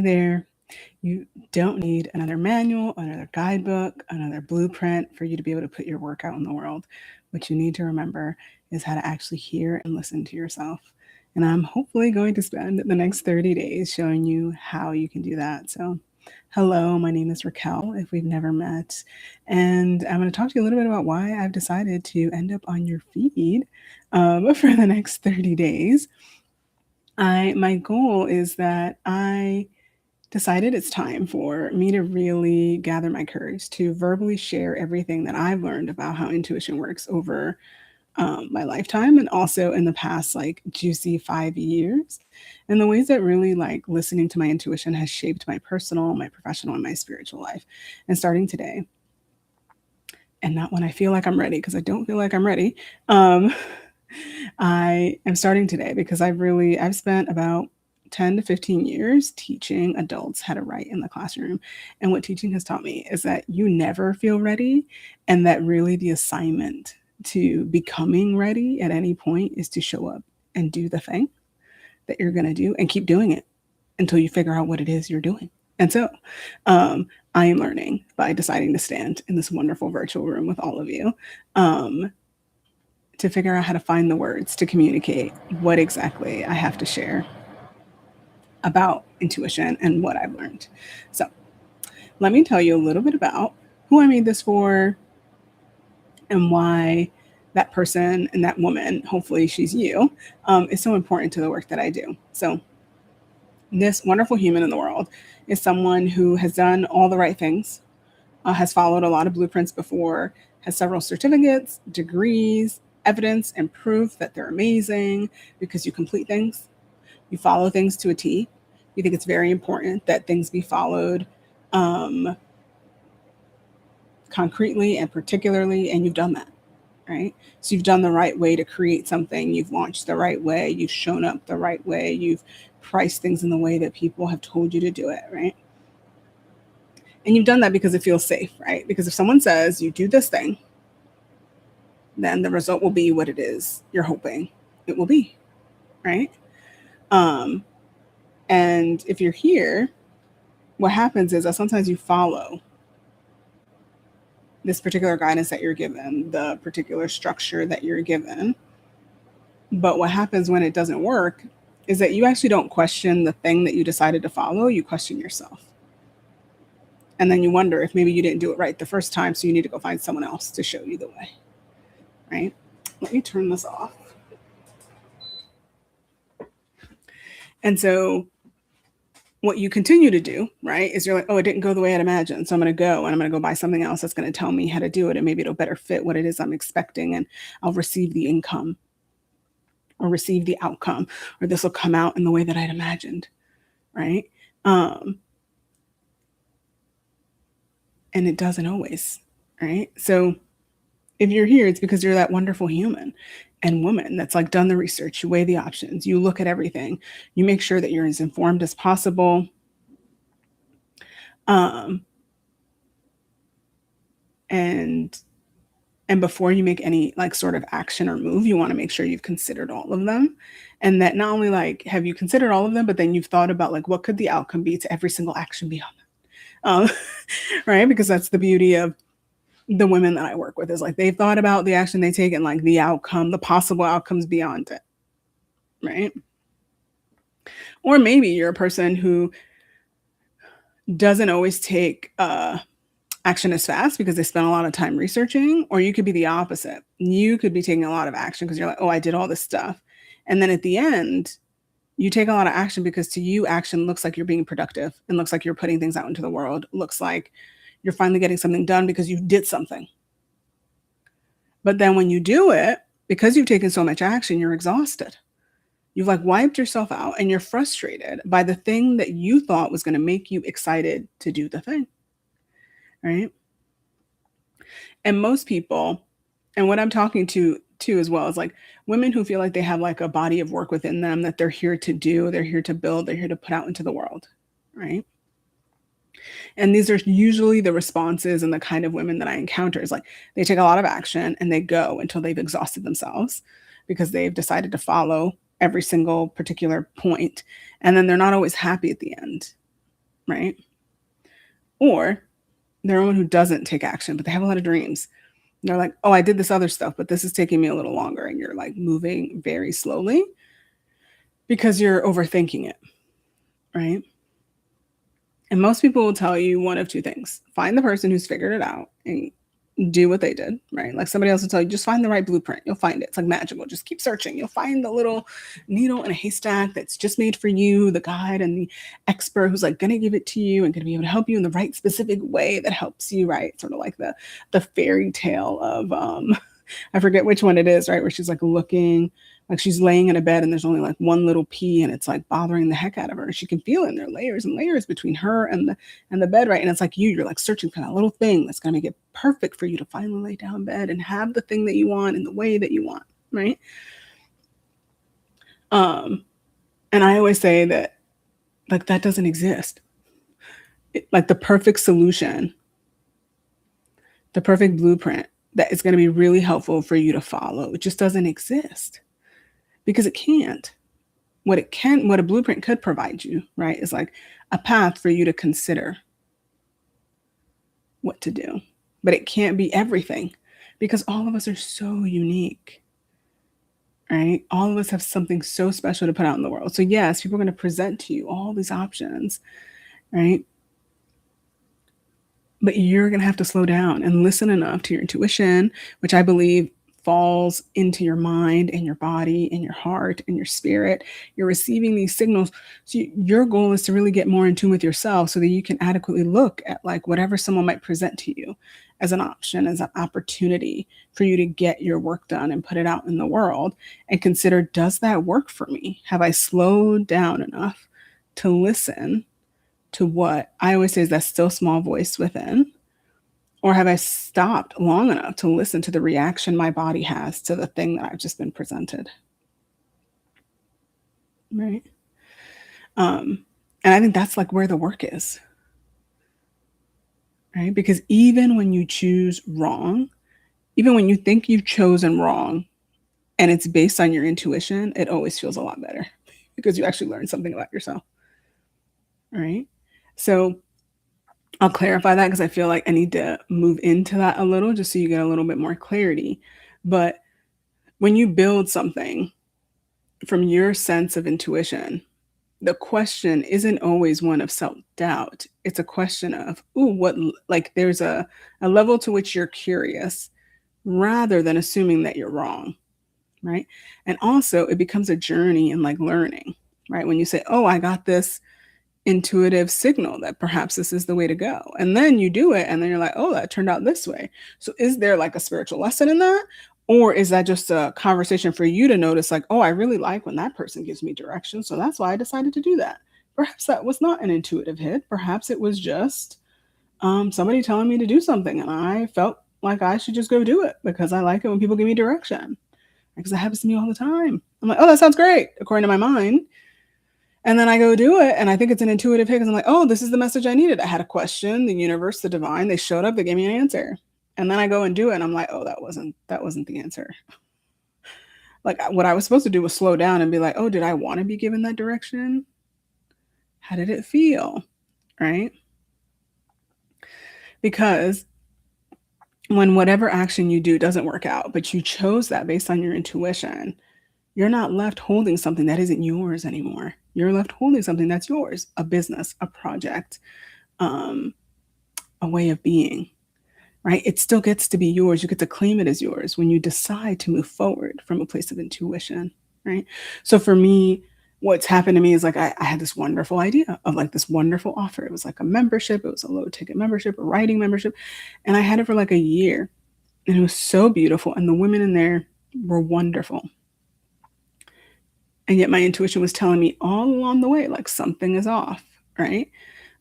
there. You don't need another manual, another guidebook, another blueprint for you to be able to put your work out in the world. What you need to remember is how to actually hear and listen to yourself. And I'm hopefully going to spend the next 30 days showing you how you can do that. So, hello, my name is Raquel, if we've never met. And I'm going to talk to you a little bit about why I've decided to end up on your feed for the next 30 days. My goal is that I decided it's time for me to really gather my courage to verbally share everything that I've learned about how intuition works over my lifetime and also in the past like juicy 5 years, and the ways that really like listening to my intuition has shaped my personal, my professional, and my spiritual life. And starting today, and not when I feel like I'm ready, because I don't feel like I'm ready. Um, I am starting today because I've spent about 10 to 15 years teaching adults how to write in the classroom. And what teaching has taught me is that you never feel ready, and that really the assignment to becoming ready at any point is to show up and do the thing that you're going to do and keep doing it until you figure out what it is you're doing. And so I am learning by deciding to stand in this wonderful virtual room with all of you um, to figure out how to find the words to communicate what exactly I have to share about intuition and what I've learned. So, let me tell you a little bit about who I made this for and why that person and that woman, hopefully she's you, is so important to the work that I do. So, this wonderful human in the world is someone who has done all the right things, has followed a lot of blueprints before, has several certificates, degrees, evidence, and proof that they're amazing because you complete things, you follow things to a T. You think it's very important that things be followed um, concretely and particularly, and you've done that, right? So you've done the right way to create something, you've launched the right way, you've shown up the right way, you've priced things in the way that people have told you to do it, right? And you've done that because it feels safe, right? Because if someone says you do this thing, then the result will be what it is you're hoping it will be, right? Um, and if you're here, what happens is that sometimes you follow this particular guidance that you're given, the particular structure that you're given. But what happens when it doesn't work is that you actually don't question the thing that you decided to follow, you question yourself. And then you wonder if maybe you didn't do it right the first time, so you need to go find someone else to show you the way, right? Let me turn this off. And so what you continue to do, right, is you're like, oh, it didn't go the way I'd imagined. So I'm going to go and I'm going to go buy something else that's going to tell me how to do it. And maybe it'll better fit what it is I'm expecting. And I'll receive the income or receive the outcome, or this will come out in the way that I'd imagined, right? And it doesn't always, right? So if you're here, it's because you're that wonderful human and woman that's like done the research, you weigh the options, you look at everything, you make sure that you're as informed as possible. Um, and before you make any like sort of action or move, you want to make sure you've considered all of them. And that not only like have you considered all of them, but then you've thought about like what could the outcome be to every single action beyond that. Right? Because that's the beauty of the women that I work with, is like they've thought about the action they take and like the outcome, the possible outcomes beyond it. Right? Or maybe you're a person who doesn't always take action as fast because they spend a lot of time researching, or you could be the opposite. You could be taking a lot of action because you're like, oh, I did all this stuff. And then at the end, you take a lot of action because to you, action looks like you're being productive and looks like you're putting things out into the world. Looks like you're finally getting something done because you did something. But then when you do it, because you've taken so much action, you're exhausted. You've like wiped yourself out and you're frustrated by the thing that you thought was going to make you excited to do the thing. Right? And most people, and what I'm talking to as well, is like women who feel like they have like a body of work within them that they're here to do, they're here to build, they're here to put out into the world, right? And these are usually the responses and the kind of women that I encounter is like they take a lot of action and they go until they've exhausted themselves because they've decided to follow every single particular point, and then they're not always happy at the end. right? Or they're one who doesn't take action, but they have a lot of dreams. And they're like, oh, I did this other stuff, but this is taking me a little longer. And you're like moving very slowly because you're overthinking it, right? And most people will tell you one of two things: find the person who's figured it out and do what they did, right? Like somebody else will tell you, just find the right blueprint. You'll find it. It's like magical. Just keep searching. You'll find the little needle in a haystack that's just made for you, the guide and the expert who's like going to give it to you and going to be able to help you in the right specific way that helps you, right? Sort of like the fairy tale of I forget which one it is, right? Where she's like looking, like she's laying in a bed and there's only like one little pea and it's like bothering the heck out of her. She can feel it, and there are layers and layers between her and the bed, right? And it's like you're like searching for that little thing that's gonna make it perfect for you to finally lay down in bed and have the thing that you want in the way that you want, right? And I always say that like that doesn't exist. Like the perfect solution, the perfect blueprint that is going to be really helpful for you to follow, it just doesn't exist because it can't. What a blueprint could provide you, right, is like a path for you to consider what to do. But it can't be everything because all of us are so unique, right? All of us have something so special to put out in the world. So yes, people are going to present to you all these options, right? But you're going to have to slow down and listen enough to your intuition, which I believe falls into your mind and your body and your heart and your spirit. You're receiving these signals. So your goal is to really get more in tune with yourself so that you can adequately look at like whatever someone might present to you as an option, as an opportunity for you to get your work done and put it out in the world and consider, does that work for me? Have I slowed down enough to listen to what I always say is that still small voice within? Or have I stopped long enough to listen to the reaction my body has to the thing that I've just been presented? Right. And I think that's like where the work is. Right. Because even when you choose wrong, even when you think you've chosen wrong and it's based on your intuition, it always feels a lot better because you actually learn something about yourself. Right. So I'll clarify that because I feel like I need to move into that a little just so you get a little bit more clarity. But when you build something from your sense of intuition, the question isn't always one of self-doubt. It's a question of, ooh, what, like there's a level to which you're curious rather than assuming that you're wrong, right? And also it becomes a journey in like learning, right? When you say, oh, I got this intuitive signal that perhaps this is the way to go. And then you do it and then you're like, oh, that turned out this way. So is there like a spiritual lesson in that? Or is that just a conversation for you to notice like, oh, I really like when that person gives me direction. So that's why I decided to do that. Perhaps that was not an intuitive hit. Perhaps it was just somebody telling me to do something and I felt like I should just go do it because I like it when people give me direction. Because that happens to me all the time. I'm like, oh, that sounds great, according to my mind. And then I go do it, and I think it's an intuitive hit because I'm like, oh, this is the message I needed. I had a question, the universe, the divine, they showed up, they gave me an answer. And then I go and do it, and I'm like, oh, that wasn't the answer. Like what I was supposed to do was slow down and be like, oh, did I want to be given that direction? How did it feel? Right? Because when whatever action you do doesn't work out, but you chose that based on your intuition, you're not left holding something that isn't yours anymore. You're left holding something that's yours, a business, a project, a way of being, right? It still gets to be yours. You get to claim it as yours when you decide to move forward from a place of intuition, right? So for me, what's happened to me is like I had this wonderful idea of like this wonderful offer. It was like a membership. It was a low ticket membership, a writing membership. And I had it for like a year. And it was so beautiful. And the women in there were wonderful. And yet my intuition was telling me all along the way, like something is off, right?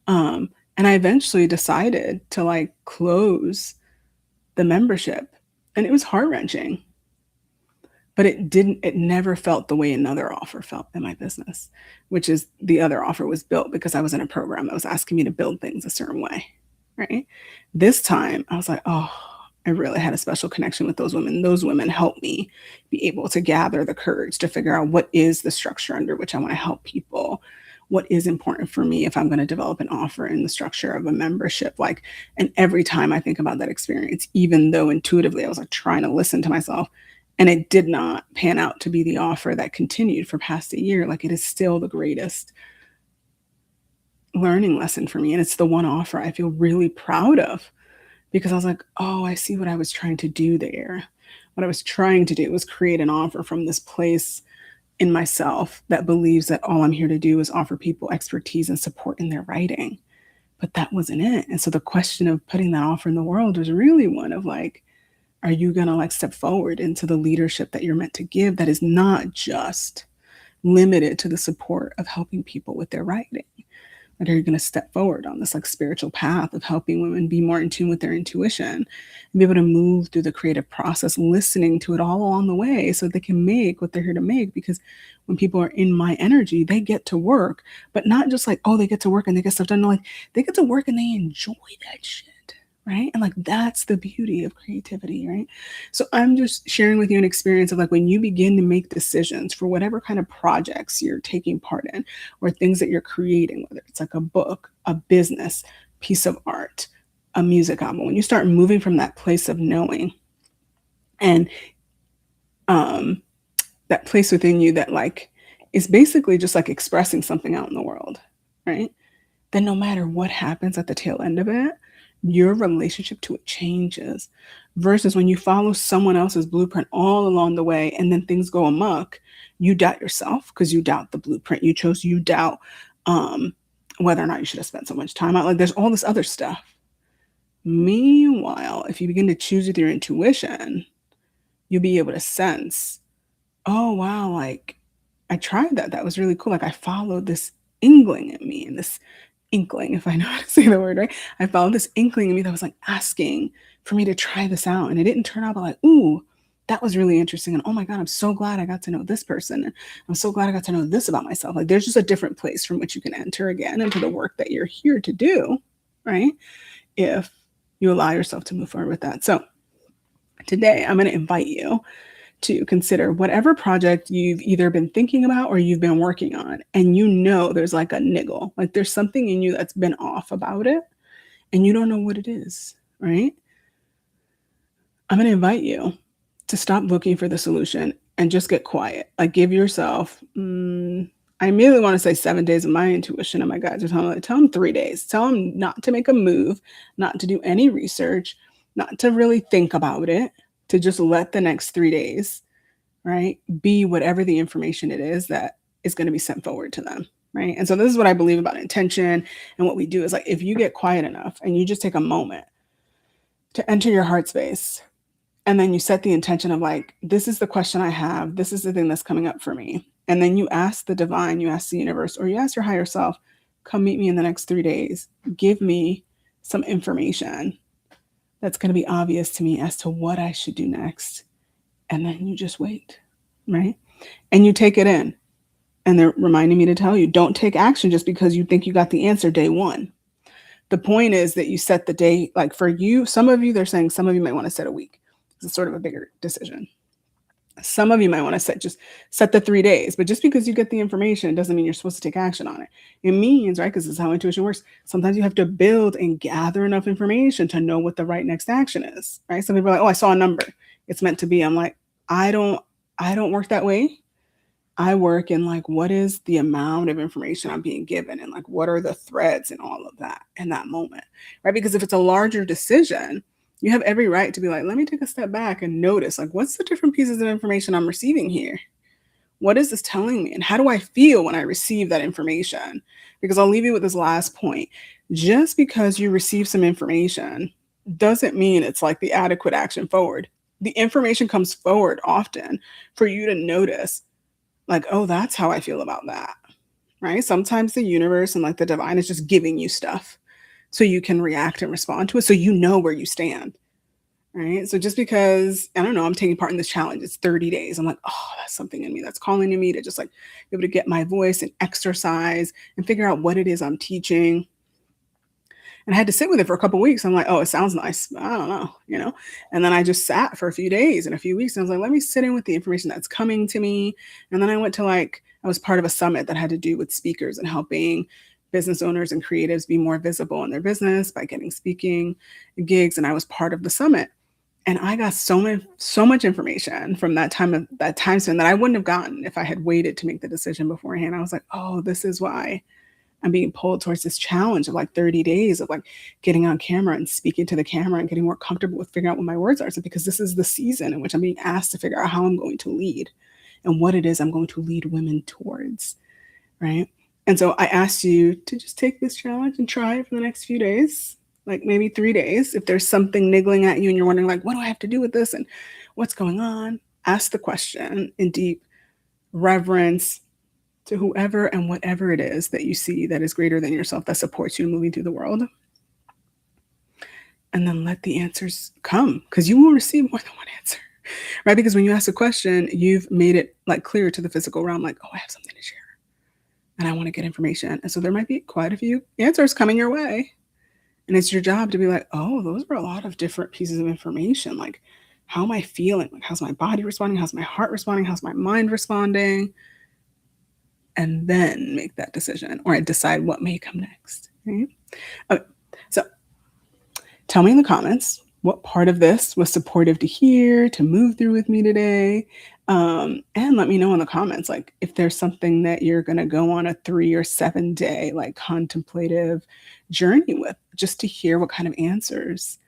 And I eventually decided to like close the membership. And it was heart-wrenching. But it never felt the way another offer felt in my business, which is the other offer was built because I was in a program that was asking me to build things a certain way, right? This time I was like, oh, I really had a special connection with those women. Those women helped me be able to gather the courage to figure out what is the structure under which I want to help people. what is important for me if I'm going to develop an offer in the structure of a membership. Like, and every time I think about that experience, even though intuitively I was like trying to listen to myself, and it did not pan out to be the offer that continued for past a year, like it is still the greatest learning lesson for me. And it's the one offer I feel really proud of, because I was like, oh, I see what I was trying to do there. What I was trying to do was create an offer from this place in myself that believes that all I'm here to do is offer people expertise and support in their writing. But that wasn't it. And so the question of putting that offer in the world was really one of like, are you going to like step forward into the leadership that you're meant to give that is not just limited to the support of helping people with their writing? Like, are you going to step forward on this like spiritual path of helping women be more in tune with their intuition and be able to move through the creative process, listening to it all along the way so they can make what they're here to make? Because when people are in my energy, they get to work, but not just like, oh, they get to work and they get stuff done. No, like they get to work and they enjoy that shit. Right. And like, that's the beauty of creativity. Right. So I'm just sharing with you an experience of like, when you begin to make decisions for whatever kind of projects you're taking part in, or things that you're creating, whether it's like a book, a business, piece of art, a music album, when you start moving from that place of knowing and that place within you that like is basically just like expressing something out in the world, right? Then no matter what happens at the tail end of it, your relationship to it changes, versus when you follow someone else's blueprint all along the way and then things go amok, you doubt yourself because you doubt the blueprint you chose, you doubt whether or not you should have spent so much time out. Like there's all this other stuff. Meanwhile, if you begin to choose with your intuition, you'll be able to sense, oh wow, like I tried that. That was really cool. Like I followed this inkling in me, and this inkling, if I know how to say the word right. I followed this inkling in me that was like asking for me to try this out. And it didn't turn out, but like, ooh, that was really interesting. And oh my God, I'm so glad I got to know this person. And I'm so glad I got to know this about myself. Like there's just a different place from which you can enter again into the work that you're here to do, right? If you allow yourself to move forward with that. So today I'm going to invite you to consider whatever project you've either been thinking about or you've been working on, and you know there's like a niggle, like there's something in you that's been off about it and you don't know what it is, right? I'm going to invite you to stop looking for the solution and just get quiet. Like give yourself, I immediately want to say 7 days of my intuition and my guides are telling me, tell them 3 days. Tell them not to make a move, not to do any research, not to really think about it, to just let the next 3 days, right, be whatever the information it is that is going to be sent forward to them, right? And so this is what I believe about intention. And what we do is like, if you get quiet enough and you just take a moment to enter your heart space, and then you set the intention of like, this is the question I have, this is the thing that's coming up for me. And then you ask the divine, you ask the universe, or you ask your higher self, come meet me in the next 3 days. Give me some information that's going to be obvious to me as to what I should do next. And then you just wait, right? And you take it in. And they're reminding me to tell you, don't take action just because you think you got the answer day one. The point is that you set the day, like for you, some of you, they're saying some of you might want to set a week. It's sort of a bigger decision. Some of you might want to set the 3 days, but just because you get the information, it doesn't mean you're supposed to take action on it. It means, right, because this is how intuition works. Sometimes you have to build and gather enough information to know what the right next action is, right? Some people are like, oh, I saw a number, it's meant to be. I'm like, I don't work that way. I work in like, what is the amount of information I'm being given, and like, what are the threads and all of that in that moment, right? Because if it's a larger decision, you have every right to be like, let me take a step back and notice, like, what's the different pieces of information I'm receiving here? What is this telling me? And how do I feel when I receive that information? Because I'll leave you with this last point. Just because you receive some information doesn't mean it's like the adequate action forward. The information comes forward often for you to notice, like, oh, that's how I feel about that, right? Sometimes the universe and like the divine is just giving you stuff so you can react and respond to it, so you know where you stand, right? So just because, I don't know, I'm taking part in this challenge, it's 30 days. I'm like, oh, that's something in me that's calling to me to just like be able to get my voice and exercise and figure out what it is I'm teaching. And I had to sit with it for a couple of weeks. I'm like, oh, it sounds nice. I don't know. And then I just sat for a few days and a few weeks. And I was like, let me sit in with the information that's coming to me. And then I went to I was part of a summit that had to do with speakers and helping business owners and creatives be more visible in their business by getting speaking gigs. And I was part of the summit. And I got so much information from that time span that I wouldn't have gotten if I had waited to make the decision beforehand. I was like, oh, this is why I'm being pulled towards this challenge of 30 days of getting on camera and speaking to the camera and getting more comfortable with figuring out what my words are. So because this is the season in which I'm being asked to figure out how I'm going to lead and what it is I'm going to lead women towards, right? And so I asked you to just take this challenge and try it for the next few days, maybe 3 days. If there's something niggling at you and you're wondering what do I have to do with this and what's going on, ask the question in deep reverence to whoever and whatever it is that you see that is greater than yourself, that supports you moving through the world. And then let the answers come, because you will receive more than one answer, right? Because when you ask a question, you've made it clear to the physical realm, oh, I have something to share and I want to get information. And so there might be quite a few answers coming your way. And it's your job to be oh, those were a lot of different pieces of information. How am I feeling? How's my body responding? How's my heart responding? How's my mind responding? And then make that decision or decide what may come next. Right? Okay. So tell me in the comments what part of this was supportive to hear, to move through with me today. And let me know in the comments, if there's something that you're going to go on a 3 or 7 day, contemplative journey with, just to hear what kind of answers,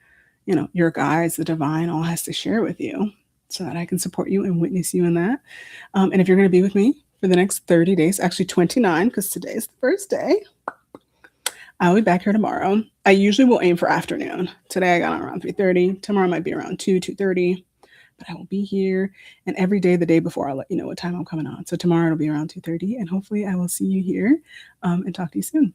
your guides, the divine, all has to share with you so that I can support you and witness you in that. And if you're going to be with me for the next 30 days, actually 29, because today is the first day, I'll be back here tomorrow. I usually will aim for afternoon. Today I got on around 3:30. Tomorrow might be around 2:30. But I will be here. And every day, the day before, I'll let you know what time I'm coming on. So tomorrow it'll be around 2:30. And hopefully I will see you here and talk to you soon.